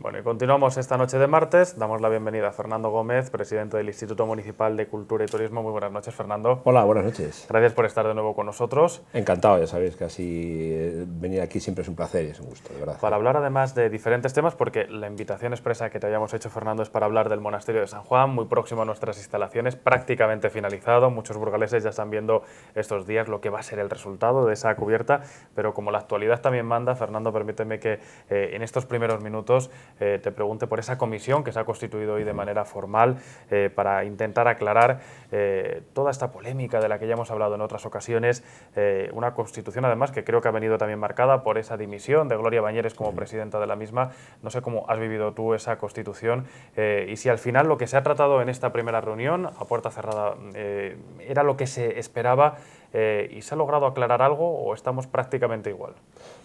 Bueno, y continuamos esta noche de martes. Damos la bienvenida a Fernando Gómez, presidente del Instituto Municipal de Cultura y Turismo. Muy buenas noches, Fernando. Hola, buenas noches. Gracias por estar de nuevo con nosotros. Encantado, ya sabéis que así venir aquí siempre es un placer y es un gusto, de verdad. Para hablar además de diferentes temas, porque la invitación expresa que te hayamos hecho, Fernando, es para hablar del Monasterio de San Juan, muy próximo a nuestras instalaciones, prácticamente finalizado. Muchos burgaleses ya están viendo estos días lo que va a ser el resultado de esa cubierta, pero como la actualidad también manda, Fernando, permíteme que en estos primeros minutos te pregunte por esa comisión que se ha constituido hoy de manera formal para intentar aclarar toda esta polémica de la que ya hemos hablado en otras ocasiones, una constitución además que creo que ha venido también marcada por esa dimisión de Gloria Bañeres como presidenta de la misma. No sé cómo has vivido tú esa constitución y si al final lo que se ha tratado en esta primera reunión a puerta cerrada era lo que se esperaba y se ha logrado aclarar algo o estamos prácticamente igual.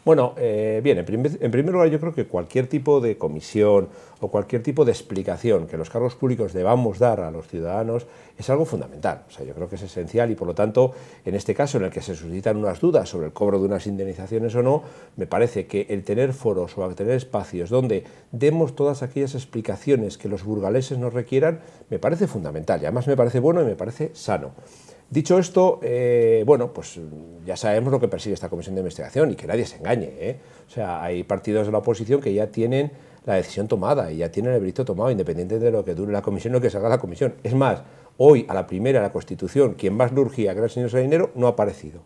Bueno, bien, en primer lugar yo creo que cualquier tipo de comisión o cualquier tipo de explicación que los cargos públicos debamos dar a los ciudadanos es algo fundamental. O sea, yo creo que es esencial y por lo tanto, en este caso en el que se suscitan unas dudas sobre el cobro de unas indemnizaciones o no, me parece que el tener foros o tener espacios donde demos todas aquellas explicaciones que los burgaleses nos requieran, me parece fundamental y además me parece bueno y me parece sano. Dicho esto, bueno, pues ya sabemos lo que persigue esta comisión de investigación y que nadie se engañe, ¿eh? O sea, hay partidos de la oposición que ya tienen la decisión tomada y ya tienen el veredicto tomado, independiente de lo que dure la comisión o que salga la comisión. Es más, hoy a la primera de la Constitución, quien más le urgía, que era el señor Salinero, no ha aparecido.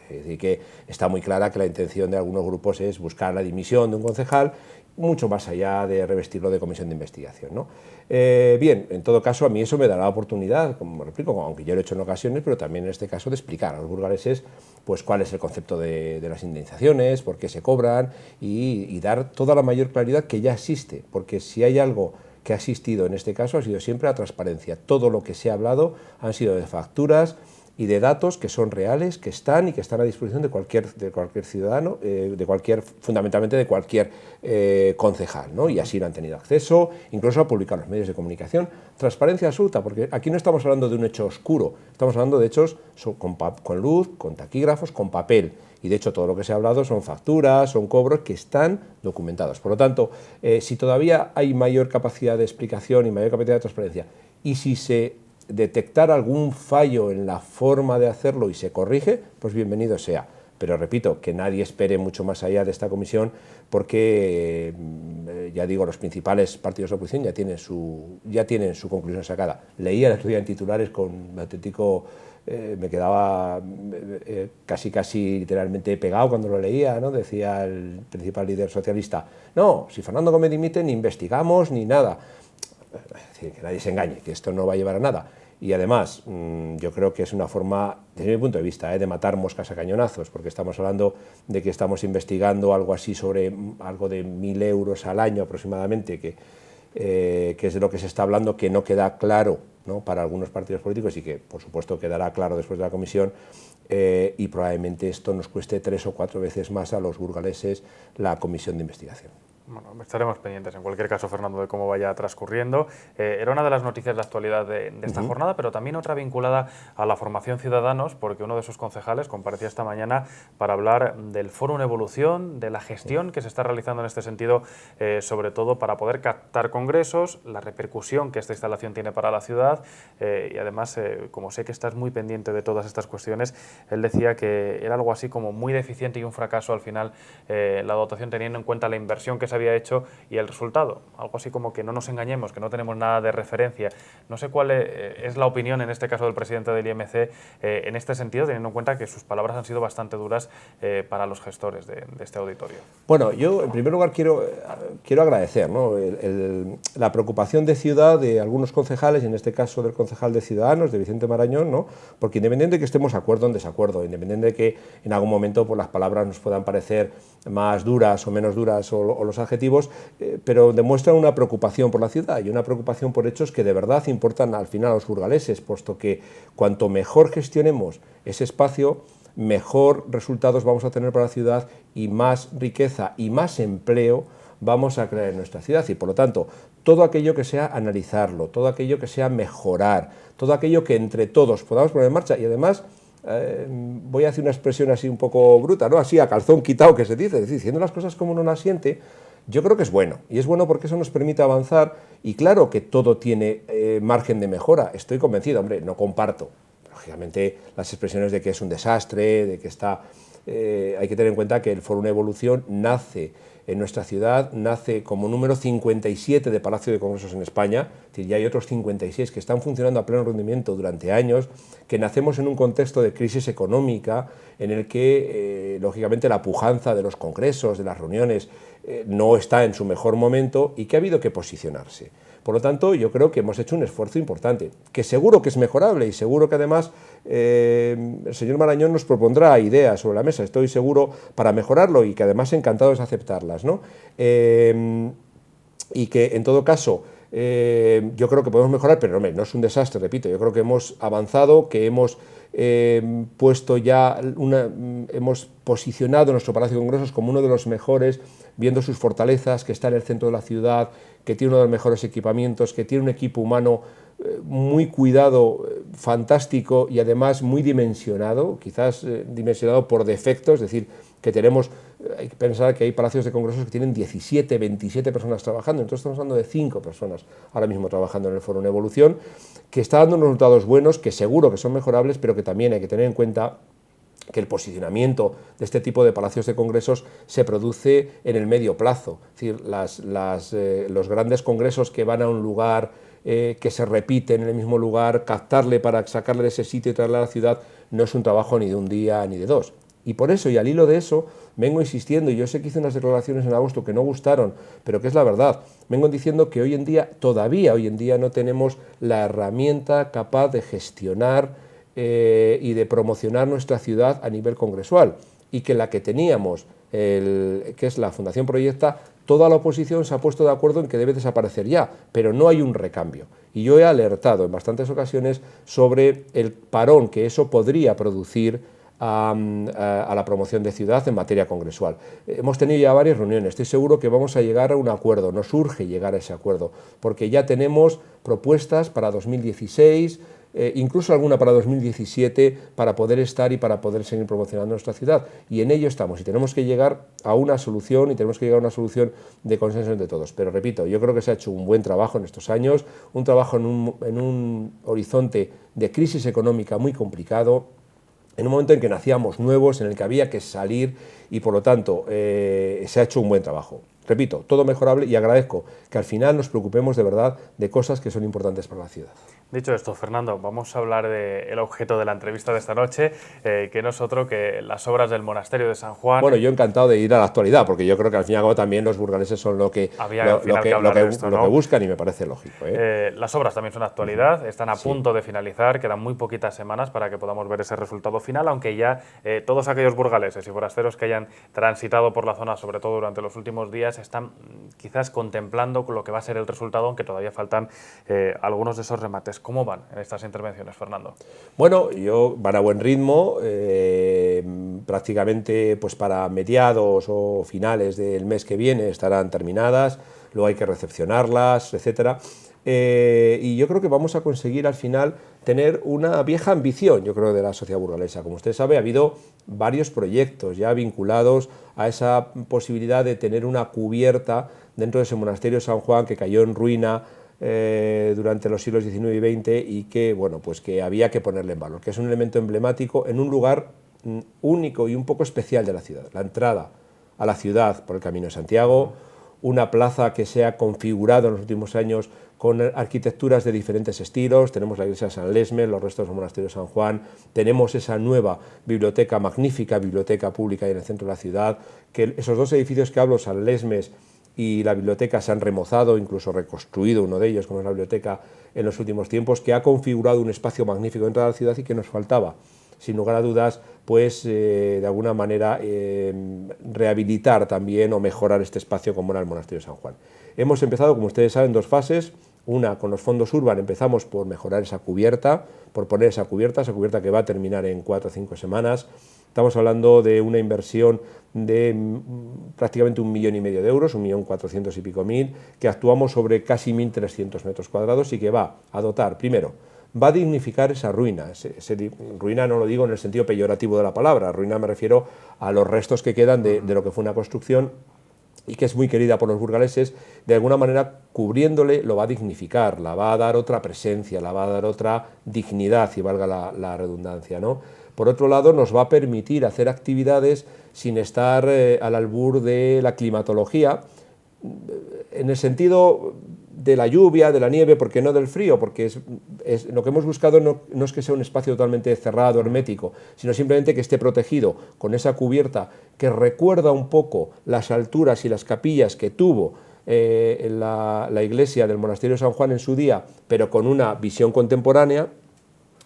Es decir, que está muy clara que la intención de algunos grupos es buscar la dimisión de un concejal, mucho más allá de revestirlo de comisión de investigación, ¿no? Bien, en todo caso, a mí eso me dará la oportunidad, como replico, aunque yo lo he hecho en ocasiones, pero también en este caso de explicar a los burgaleses pues, cuál es el concepto de las indemnizaciones, por qué se cobran y dar toda la mayor claridad que ya existe, porque si hay algo que ha existido en este caso ha sido siempre la transparencia. Todo lo que se ha hablado han sido de facturas y de datos que son reales, que están y que están a disposición de cualquier ciudadano, fundamentalmente de cualquier concejal, ¿no? Y así lo han tenido acceso, incluso a publicar los medios de comunicación. Transparencia absoluta, porque aquí no estamos hablando de un hecho oscuro, estamos hablando de hechos con luz, con taquígrafos, con papel. Y de hecho todo lo que se ha hablado son facturas, son cobros que están documentados. Por lo tanto, si todavía hay mayor capacidad de explicación y mayor capacidad de transparencia, y si se detectar algún fallo en la forma de hacerlo y se corrige, pues bienvenido sea. Pero repito, que nadie espere mucho más allá de esta comisión porque, ya digo, los principales partidos de oposición ya tienen su conclusión sacada. Leía el otro día en titulares con auténtico... me quedaba casi literalmente pegado cuando lo leía, ¿no? Decía el principal líder socialista, no, si Fernando Gómez dimite ni investigamos ni nada. Es decir, que nadie se engañe, que esto no va a llevar a nada. Y además, yo creo que es una forma, desde mi punto de vista, de matar moscas a cañonazos, porque estamos hablando de que estamos investigando algo así sobre algo de 1.000 euros al año aproximadamente, que es de lo que se está hablando, que no queda claro, ¿no?, para algunos partidos políticos y que, por supuesto, quedará claro después de la comisión, y probablemente esto nos cueste 3 o 4 veces más a los burgaleses la comisión de investigación. Bueno, estaremos pendientes en cualquier caso, Fernando, de cómo vaya transcurriendo. Era una de las noticias de actualidad de esta jornada, pero también otra vinculada a la formación Ciudadanos, porque uno de sus concejales comparecía esta mañana para hablar del Fórum Evolución, de la gestión que se está realizando en este sentido, sobre todo para poder captar congresos, la repercusión que esta instalación tiene para la ciudad y además, como sé que estás muy pendiente de todas estas cuestiones, él decía que era algo así como muy deficiente y un fracaso al final la dotación teniendo en cuenta la inversión que se había hecho y el resultado. Algo así como que no nos engañemos, que no tenemos nada de referencia. No sé cuál es la opinión en este caso del presidente del IMC en este sentido, teniendo en cuenta que sus palabras han sido bastante duras para los gestores de este auditorio. Bueno, yo en primer lugar quiero agradecer, ¿no?, la preocupación de ciudad de algunos concejales, y en este caso del concejal de Ciudadanos, de Vicente Marañón, ¿no?, porque independiente de que estemos de acuerdo o en desacuerdo, independiente de que en algún momento pues, las palabras nos puedan parecer más duras o menos duras o los adjetivos, pero demuestran una preocupación por la ciudad y una preocupación por hechos que de verdad importan al final a los burgaleses, puesto que cuanto mejor gestionemos ese espacio, mejor resultados vamos a tener para la ciudad y más riqueza y más empleo vamos a crear en nuestra ciudad. Y por lo tanto, todo aquello que sea analizarlo, todo aquello que sea mejorar, todo aquello que entre todos podamos poner en marcha y además voy a hacer una expresión así un poco bruta, ¿no?, así a calzón quitado que se dice, es decir, diciendo las cosas como uno las siente, Yo creo que es bueno, y es bueno porque eso nos permite avanzar, y claro que todo tiene margen de mejora, estoy convencido, hombre, no comparto, lógicamente, las expresiones de que es un desastre, de que está... hay que tener en cuenta que el Fórum Evolución nace en nuestra ciudad, nace como número 57 de Palacio de Congresos en España, es decir, ya hay otros 56 que están funcionando a pleno rendimiento durante años, que nacemos en un contexto de crisis económica en el que, lógicamente, la pujanza de los congresos, de las reuniones, no está en su mejor momento y que ha habido que posicionarse. Por lo tanto, yo creo que hemos hecho un esfuerzo importante, que seguro que es mejorable y seguro que además el señor Marañón nos propondrá ideas sobre la mesa, estoy seguro, para mejorarlo y que además encantados de aceptarlas, ¿no? Y que en todo caso yo creo que podemos mejorar, pero no es un desastre, repito, yo creo que hemos avanzado, que hemos puesto ya hemos posicionado nuestro Palacio de Congresos como uno de los mejores, viendo sus fortalezas, que está en el centro de la ciudad, que tiene uno de los mejores equipamientos, que tiene un equipo humano muy cuidado, fantástico y además muy dimensionado, quizás dimensionado por defecto, es decir, que tenemos, hay que pensar que hay palacios de congresos que tienen 17, 27 personas trabajando, entonces estamos hablando de 5 personas ahora mismo trabajando en el Foro en Evolución, que está dando unos resultados buenos, que seguro que son mejorables, pero que también hay que tener en cuenta que el posicionamiento de este tipo de palacios de congresos se produce en el medio plazo, es decir, los grandes congresos que van a un lugar, que se repiten en el mismo lugar, captarle para sacarle de ese sitio y traerle a la ciudad, no es un trabajo ni de un día ni de dos. Y por eso, y al hilo de eso, vengo insistiendo, y yo sé que hice unas declaraciones en agosto que no gustaron, pero que es la verdad, vengo diciendo que hoy en día, todavía hoy en día, no tenemos la herramienta capaz de gestionar y de promocionar nuestra ciudad a nivel congresual, y que la que teníamos, que es la Fundación Proyecta, toda la oposición se ha puesto de acuerdo en que debe desaparecer ya, pero no hay un recambio. Y yo he alertado en bastantes ocasiones sobre el parón que eso podría producir a la promoción de ciudad en materia congresual. Hemos tenido ya varias reuniones, estoy seguro que vamos a llegar a un acuerdo, nos urge llegar a ese acuerdo, porque ya tenemos propuestas para 2016, incluso alguna para 2017, para poder estar y para poder seguir promocionando nuestra ciudad, y en ello estamos, y tenemos que llegar a una solución, y tenemos que llegar a una solución de consenso entre todos. Pero repito, yo creo que se ha hecho un buen trabajo en estos años, un trabajo en un horizonte de crisis económica muy complicado, en un momento en que nacíamos nuevos, en el que había que salir, y por lo tanto se ha hecho un buen trabajo. Repito, todo mejorable, y agradezco que al final nos preocupemos de verdad de cosas que son importantes para la ciudad. Dicho esto, Fernando, vamos a hablar del objeto de la entrevista de esta noche, que no es otro que las obras del Monasterio de San Juan. Bueno, yo encantado de ir a la actualidad, porque yo creo que al fin y al cabo también los burgaleses son lo que buscan, y me parece lógico. Las obras también son actualidad, están a punto de finalizar, quedan muy poquitas semanas para que podamos ver ese resultado final, aunque ya todos aquellos burgaleses y forasteros que hayan transitado por la zona, sobre todo durante los últimos días, están quizás contemplando lo que va a ser el resultado, aunque todavía faltan algunos de esos remates. ¿Cómo van en estas intervenciones, Fernando? Bueno, van a buen ritmo, prácticamente pues para mediados o finales del mes que viene estarán terminadas, luego hay que recepcionarlas, etcétera. Y yo creo que vamos a conseguir al final tener una vieja ambición, yo creo, de la sociedad burgalesa. Como usted sabe, ha habido varios proyectos ya vinculados a esa posibilidad de tener una cubierta dentro de ese monasterio de San Juan que cayó en ruina durante los siglos XIX y XX, y que, bueno, pues que había que ponerle en valor, que es un elemento emblemático en un lugar único y un poco especial de la ciudad. La entrada a la ciudad por el Camino de Santiago, una plaza que se ha configurado en los últimos años con arquitecturas de diferentes estilos, tenemos la iglesia de San Lesmes, los restos del monasterio de San Juan, tenemos esa nueva biblioteca, magnífica biblioteca pública en el centro de la ciudad, que esos dos edificios que hablo, San Lesmes y la biblioteca, se han remozado, incluso reconstruido uno de ellos, como es la biblioteca, en los últimos tiempos, que ha configurado un espacio magnífico dentro de la ciudad y que nos faltaba, sin lugar a dudas, pues de alguna manera rehabilitar también o mejorar este espacio como era el Monasterio de San Juan. Hemos empezado, como ustedes saben, 2 fases. Una, con los fondos Urban, empezamos por mejorar esa cubierta, por poner esa cubierta que va a terminar en 4 o 5 semanas. Estamos hablando de una inversión de prácticamente 1,5 millones de euros, 1.400.000 y pico, que actuamos sobre casi 1.300 metros cuadrados y que va a dotar, primero, va a dignificar esa ruina. Ruina no lo digo en el sentido peyorativo de la palabra, ruina me refiero a los restos que quedan de lo que fue una construcción y que es muy querida por los burgaleses, de alguna manera cubriéndole lo va a dignificar, la va a dar otra presencia, la va a dar otra dignidad, si valga la redundancia, ¿no? Por otro lado, nos va a permitir hacer actividades sin estar al albur de la climatología, en el sentido de la lluvia, de la nieve, porque no del frío, porque lo que hemos buscado no es que sea un espacio totalmente cerrado, hermético, sino simplemente que esté protegido con esa cubierta que recuerda un poco las alturas y las capillas que tuvo la iglesia del monasterio de San Juan en su día, pero con una visión contemporánea,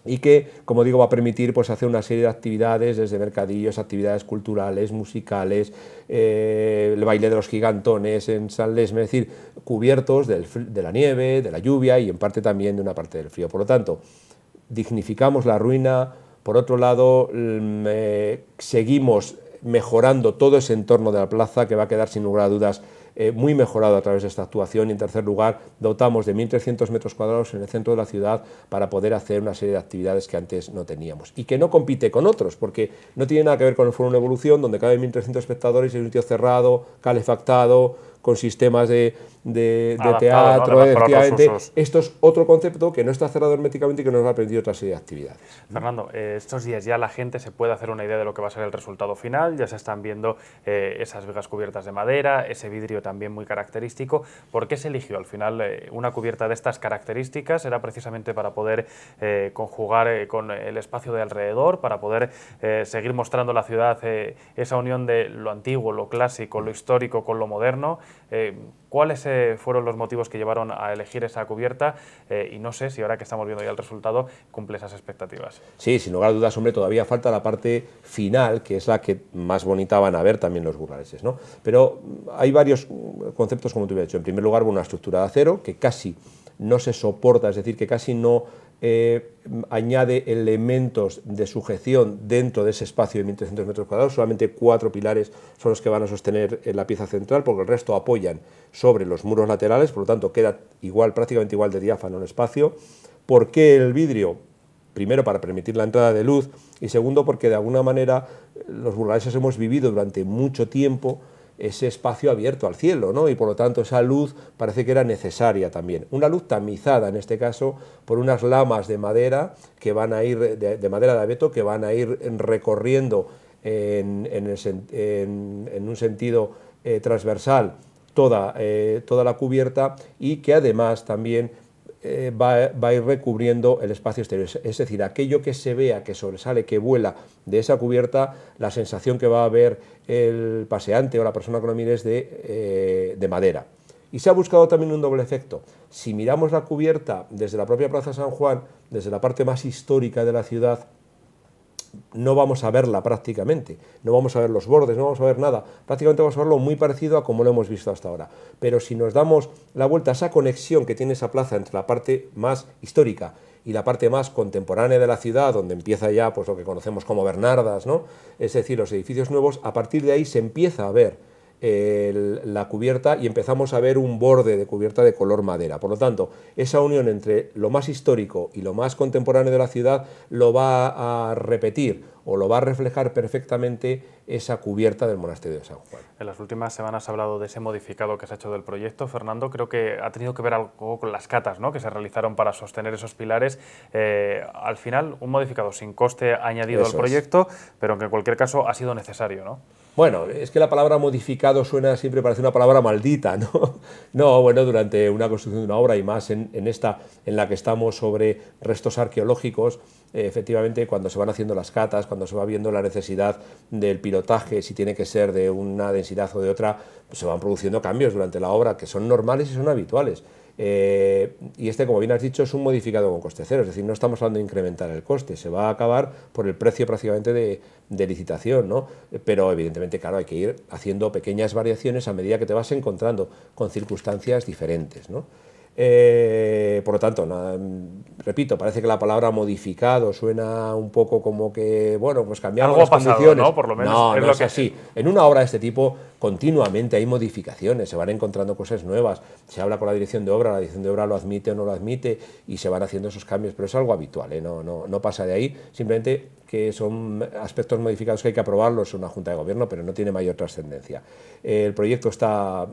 y que, como digo, va a permitir pues, hacer una serie de actividades, desde mercadillos, actividades culturales, musicales, el baile de los gigantones en San Lesme, es decir, cubiertos de la nieve, de la lluvia y en parte también de una parte del frío. Por lo tanto, dignificamos la ruina. Por otro lado, seguimos mejorando todo ese entorno de la plaza, que va a quedar sin lugar a dudas muy mejorado a través de esta actuación, y en tercer lugar dotamos de 1.300 metros cuadrados en el centro de la ciudad para poder hacer una serie de actividades que antes no teníamos y que no compite con otros, porque no tiene nada que ver con el Foro Una Evolución, donde caben 1.300 espectadores y es un sitio cerrado, calefactado, con sistemas de teatro, ¿no? efectivamente. Esto es otro concepto que no está cerrado herméticamente y que nos va a permitir otra serie de actividades. Fernando, estos días ya la gente se puede hacer una idea de lo que va a ser el resultado final, ya se están viendo esas vigas cubiertas de madera, ese vidrio también muy característico. ¿Por qué se eligió al final una cubierta de estas características? ¿Era precisamente para poder conjugar con el espacio de alrededor, para poder seguir mostrando a la ciudad esa unión de lo antiguo, lo clásico, lo histórico con lo moderno? ¿Cuáles fueron los motivos que llevaron a elegir esa cubierta? Y no sé si ahora que estamos viendo ya el resultado cumple esas expectativas. Sí, sin lugar a dudas, hombre, todavía falta la parte final, que es la que más bonita van a ver también los burgaleses, ¿no? Pero hay varios conceptos, como te hubiera dicho. En primer lugar, una estructura de acero que casi no se soporta, es decir, que casi no añade elementos de sujeción dentro de ese espacio de 1.300 metros cuadrados. Solamente 4 pilares son los que van a sostener la pieza central, porque el resto apoyan sobre los muros laterales, por lo tanto queda igual, prácticamente igual de diáfano el espacio. ¿Por qué el vidrio? Primero, para permitir la entrada de luz, y segundo, porque de alguna manera los burgaleses hemos vivido durante mucho tiempo ese espacio abierto al cielo, ¿no? Y por lo tanto esa luz parece que era necesaria también. Una luz tamizada, en este caso, por unas lamas de madera que van a ir, de madera de abeto, que van a ir recorriendo en un sentido transversal toda la cubierta, y que además también va a ir recubriendo el espacio exterior. Es decir, aquello que se vea, que sobresale, que vuela de esa cubierta, la sensación que va a ver el paseante o la persona que lo mire es de madera. Y se ha buscado también un doble efecto. Si miramos la cubierta desde la propia Plaza San Juan, desde la parte más histórica de la ciudad, no vamos a verla prácticamente, no vamos a ver los bordes, no vamos a ver nada, prácticamente vamos a verlo muy parecido a como lo hemos visto hasta ahora. Pero si nos damos la vuelta a esa conexión que tiene esa plaza entre la parte más histórica y la parte más contemporánea de la ciudad, donde empieza ya pues lo que conocemos como Bernardas, ¿no? Es decir, los edificios nuevos, a partir de ahí se empieza a ver la cubierta y empezamos a ver un borde de cubierta de color madera. Por lo tanto, esa unión entre lo más histórico y lo más contemporáneo de la ciudad lo va a repetir o lo va a reflejar perfectamente esa cubierta del monasterio de San Juan. En las últimas semanas se ha hablado de ese modificado que se ha hecho del proyecto. Fernando, creo que ha tenido que ver algo con las catas, ¿no?, que se realizaron para sostener esos pilares. Al final, un modificado sin coste añadido al proyecto, pero que en cualquier caso ha sido necesario, ¿no? Bueno, es que la palabra modificado siempre parece una palabra maldita, ¿no? No, bueno, durante una construcción de una obra, y más en esta en la que estamos sobre restos arqueológicos, efectivamente cuando se van haciendo las catas, cuando se va viendo la necesidad del pilotaje, si tiene que ser de una densidad o de otra, pues se van produciendo cambios durante la obra que son normales y son habituales. Y como bien has dicho, es un modificado con coste cero, es decir, no estamos hablando de incrementar el coste, se va a acabar por el precio prácticamente de licitación, ¿no? Pero evidentemente, claro, hay que ir haciendo pequeñas variaciones a medida que te vas encontrando con circunstancias diferentes, ¿no? Por lo tanto, repito, parece que la palabra modificado suena un poco como que, bueno, pues cambiamos las condiciones. ¿No? Por lo menos no, es no lo es que así. En una obra de este tipo continuamente hay modificaciones, se van encontrando cosas nuevas, se habla con la dirección de obra lo admite o no lo admite y se van haciendo esos cambios, pero es algo habitual, ¿eh? No pasa de ahí, simplemente que son aspectos modificados que hay que aprobarlos en una Junta de Gobierno, pero no tiene mayor trascendencia. El proyecto está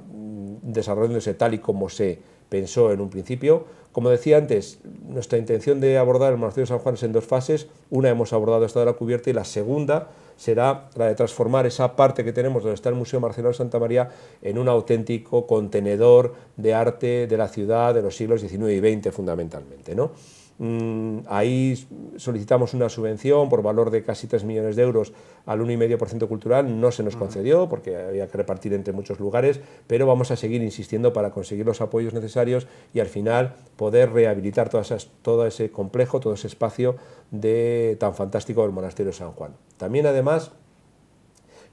desarrollándose tal y como se pensó en un principio. Como decía antes, nuestra intención de abordar el monasterio de San Juan es en dos fases. Una hemos abordado esta de la cubierta y la segunda será la de transformar esa parte que tenemos donde está el Museo Marciano de Santa María en un auténtico contenedor de arte de la ciudad de los siglos XIX y XX fundamentalmente, ¿no? Ahí solicitamos una subvención por valor de casi 3 millones de euros al 1,5% cultural, no se nos concedió porque había que repartir entre muchos lugares, pero vamos a seguir insistiendo para conseguir los apoyos necesarios y al final poder rehabilitar todo ese complejo, todo ese espacio tan fantástico del monasterio de San Juan. También además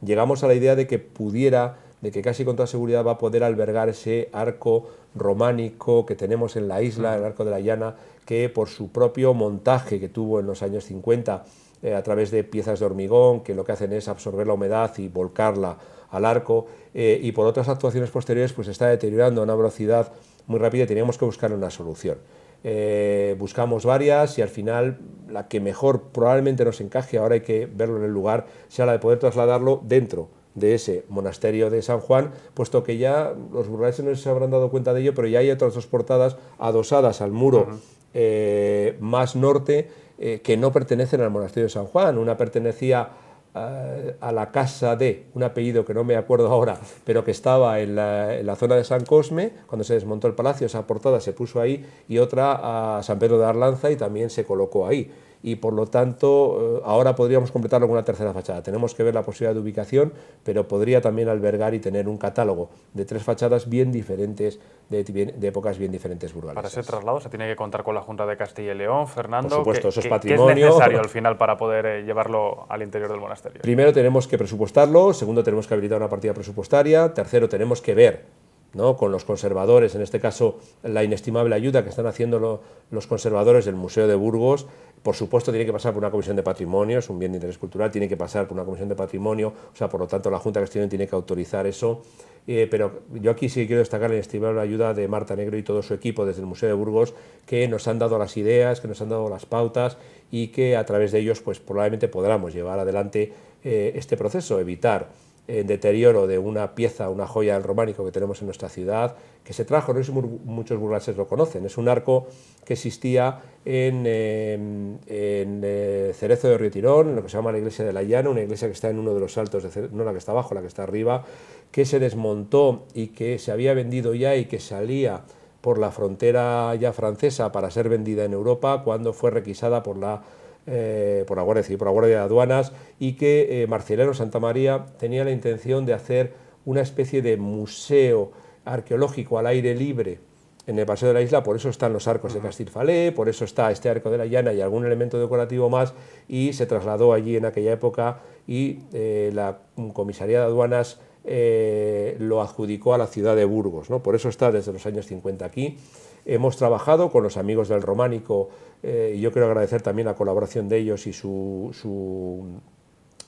llegamos a la idea de que casi con toda seguridad va a poder albergar ese arco románico que tenemos en la isla, el Arco de la Llana, que por su propio montaje que tuvo en los años 50 a través de piezas de hormigón, que lo que hacen es absorber la humedad y volcarla al arco, y por otras actuaciones posteriores pues está deteriorando a una velocidad muy rápida y teníamos que buscar una solución. Buscamos varias y al final la que mejor probablemente nos encaje, ahora hay que verlo en el lugar, sea la de poder trasladarlo dentro de ese monasterio de San Juan, puesto que ya los burgaleses no se habrán dado cuenta de ello, pero ya hay otras dos portadas adosadas al muro más norte que no pertenecen al monasterio de San Juan. Una pertenecía a la casa de un apellido que no me acuerdo ahora, pero que estaba en la zona de San Cosme, cuando se desmontó el palacio, esa portada se puso ahí, y otra a San Pedro de Arlanza y también se colocó ahí. Y por lo tanto ahora podríamos completarlo con una tercera fachada. Tenemos que ver la posibilidad de ubicación, pero podría también albergar y tener un catálogo de 3 fachadas bien diferentes, de épocas bien diferentes burgalesas. Para ese traslado se tiene que contar con la Junta de Castilla y León, Fernando. Por supuesto, eso es ¿Qué patrimonio. es necesario al final para poder llevarlo al interior del monasterio? Primero tenemos que presupuestarlo, segundo tenemos que habilitar una partida presupuestaria, tercero tenemos que ver, ¿no?, con los conservadores, en este caso la inestimable ayuda que están haciendo los conservadores del Museo de Burgos. Por supuesto tiene que pasar por una comisión de patrimonio, es un bien de interés cultural, tiene que pasar por una comisión de patrimonio, o sea, por lo tanto la Junta de Castilla y León tiene que autorizar eso, pero yo aquí sí quiero destacar la inestimable ayuda de Marta Negro y todo su equipo desde el Museo de Burgos, que nos han dado las ideas, que nos han dado las pautas y que a través de ellos pues probablemente podamos llevar adelante este proceso, evitar el deterioro de una pieza, una joya del románico que tenemos en nuestra ciudad, que se trajo, no sé si muchos burgaleses lo conocen, es un arco que existía en Cerezo de Río Tirón, en lo que se llama la iglesia de la Llana, una iglesia que está en uno de los altos, no la que está abajo, la que está arriba, que se desmontó y que se había vendido ya y que salía por la frontera ya francesa para ser vendida en Europa cuando fue requisada por la Guardia Civil, por la Guardia de Aduanas, y que Marcelino Santamaría tenía la intención de hacer una especie de museo arqueológico al aire libre en el paseo de la isla. Por eso están los arcos de Castilfalé, por eso está este arco de la Llana y algún elemento decorativo más, y se trasladó allí en aquella época y la comisaría de aduanas lo adjudicó a la ciudad de Burgos, ¿no? Por eso está desde los años 50 aquí. Hemos trabajado con los amigos del románico y yo quiero agradecer también la colaboración de ellos y su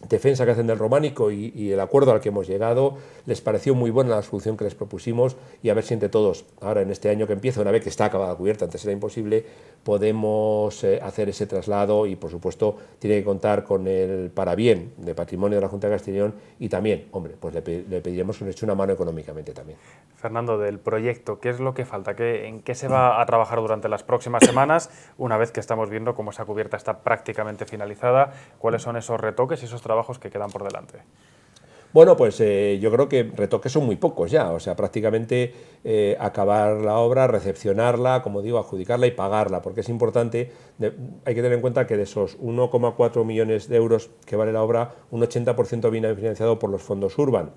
defensa que hacen del románico y el acuerdo al que hemos llegado. Les pareció muy buena la solución que les propusimos y a ver si entre todos, ahora en este año que empieza, una vez que está acabada la cubierta, antes era imposible, podemos hacer ese traslado y por supuesto tiene que contar con el parabién de patrimonio de la Junta de Castilla y León y también, hombre, pues le pediremos que nos eche una mano económicamente también. Fernando, del proyecto, ¿qué es lo que falta? ¿En qué se va a trabajar durante las próximas semanas, una vez que estamos viendo cómo esa cubierta está prácticamente finalizada? ¿Cuáles son esos retoques y esos trabajos que quedan por delante? Bueno, pues yo creo que retoques son muy pocos ya, o sea, prácticamente acabar la obra, recepcionarla, como digo, adjudicarla y pagarla, porque es importante, hay que tener en cuenta que de esos 1,4 millones de euros que vale la obra, un 80% viene financiado por los fondos Urban,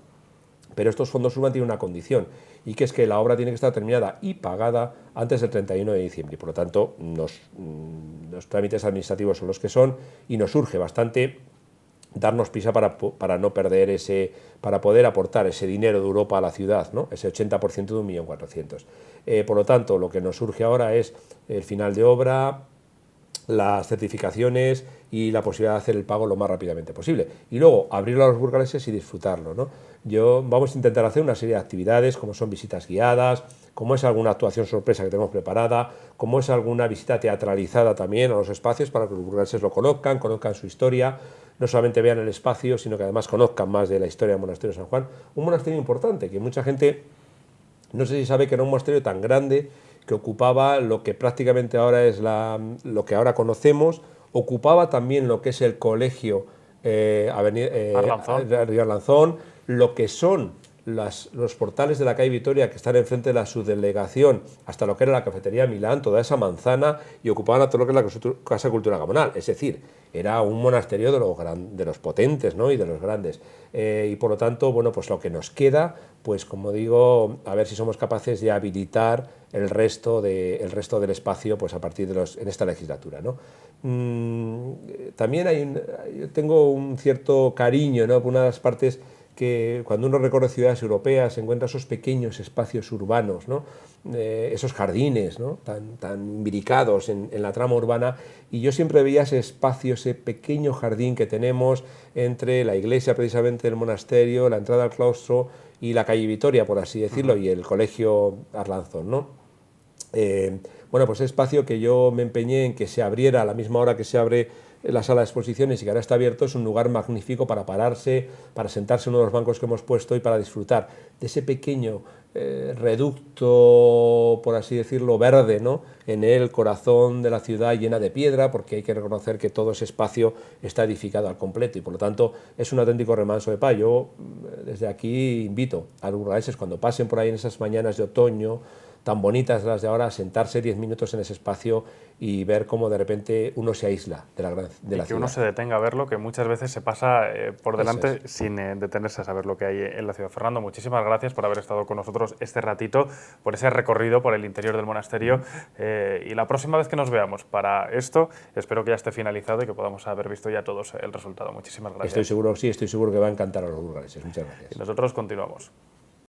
pero estos fondos Urban tienen una condición, y que es que la obra tiene que estar terminada y pagada antes del 31 de diciembre, y por lo tanto los trámites administrativos son los que son, y nos surge bastante darnos prisa para no perder para poder aportar ese dinero de Europa a la ciudad, ¿no? Ese 80% de 1.400.000. Por lo tanto, lo que nos surge ahora es el final de obra, las certificaciones y la posibilidad de hacer el pago lo más rápidamente posible. Y luego abrirlo a los burgaleses y disfrutarlo, ¿no? Vamos a intentar hacer una serie de actividades, como son visitas guiadas, como es alguna actuación sorpresa que tenemos preparada, como es alguna visita teatralizada también a los espacios para que los burgaleses lo conozcan su historia, no solamente vean el espacio, sino que además conozcan más de la historia del monasterio de San Juan. Un monasterio importante, que mucha gente no sé si sabe que era un monasterio tan grande que ocupaba lo que prácticamente ahora es lo que ahora conocemos, ocupaba también lo que es el colegio Arlanzón, lo que son los portales de la calle Vitoria que están enfrente de la subdelegación, hasta lo que era la cafetería Milán, toda esa manzana, y ocupaban a todo lo que es la Casa Cultura Gamonal. Es decir, era un monasterio de los potentes, ¿no? Y de los grandes. Y por lo tanto, bueno, pues lo que nos queda, pues como digo, a ver si somos capaces de habilitar el resto del espacio, pues a partir en esta legislatura, ¿no? También yo tengo un cierto cariño, ¿no? Por una de las partes que cuando uno recorre ciudades europeas encuentra esos pequeños espacios urbanos, ¿no? Esos jardines, ¿no? tan imbricados en la trama urbana, y yo siempre veía ese espacio, ese pequeño jardín que tenemos entre la iglesia precisamente del monasterio, la entrada al claustro y la calle Vitoria, por así decirlo, y el colegio Arlanzón, ¿no? Bueno, pues ese espacio que yo me empeñé en que se abriera a la misma hora que se abre la sala de exposiciones y que ahora está abierto, es un lugar magnífico para pararse, para sentarse en uno de los bancos que hemos puesto y para disfrutar de ese pequeño reducto, por así decirlo, verde, ¿no? En el corazón de la ciudad llena de piedra, porque hay que reconocer que todo ese espacio está edificado al completo y por lo tanto es un auténtico remanso de paz. Yo desde aquí invito a los burgaleses cuando pasen por ahí en esas mañanas de otoño tan bonitas las de ahora, sentarse 10 minutos en ese espacio y ver cómo de repente uno se aísla de la ciudad. Que uno se detenga a verlo, que muchas veces se pasa por delante sin detenerse a saber lo que hay en la ciudad. Fernando, muchísimas gracias por haber estado con nosotros este ratito, por ese recorrido por el interior del monasterio, y la próxima vez que nos veamos para esto, espero que ya esté finalizado y que podamos haber visto ya todos el resultado. Muchísimas gracias. Estoy seguro que va a encantar a los burgaleses. Muchas gracias. Y nosotros continuamos.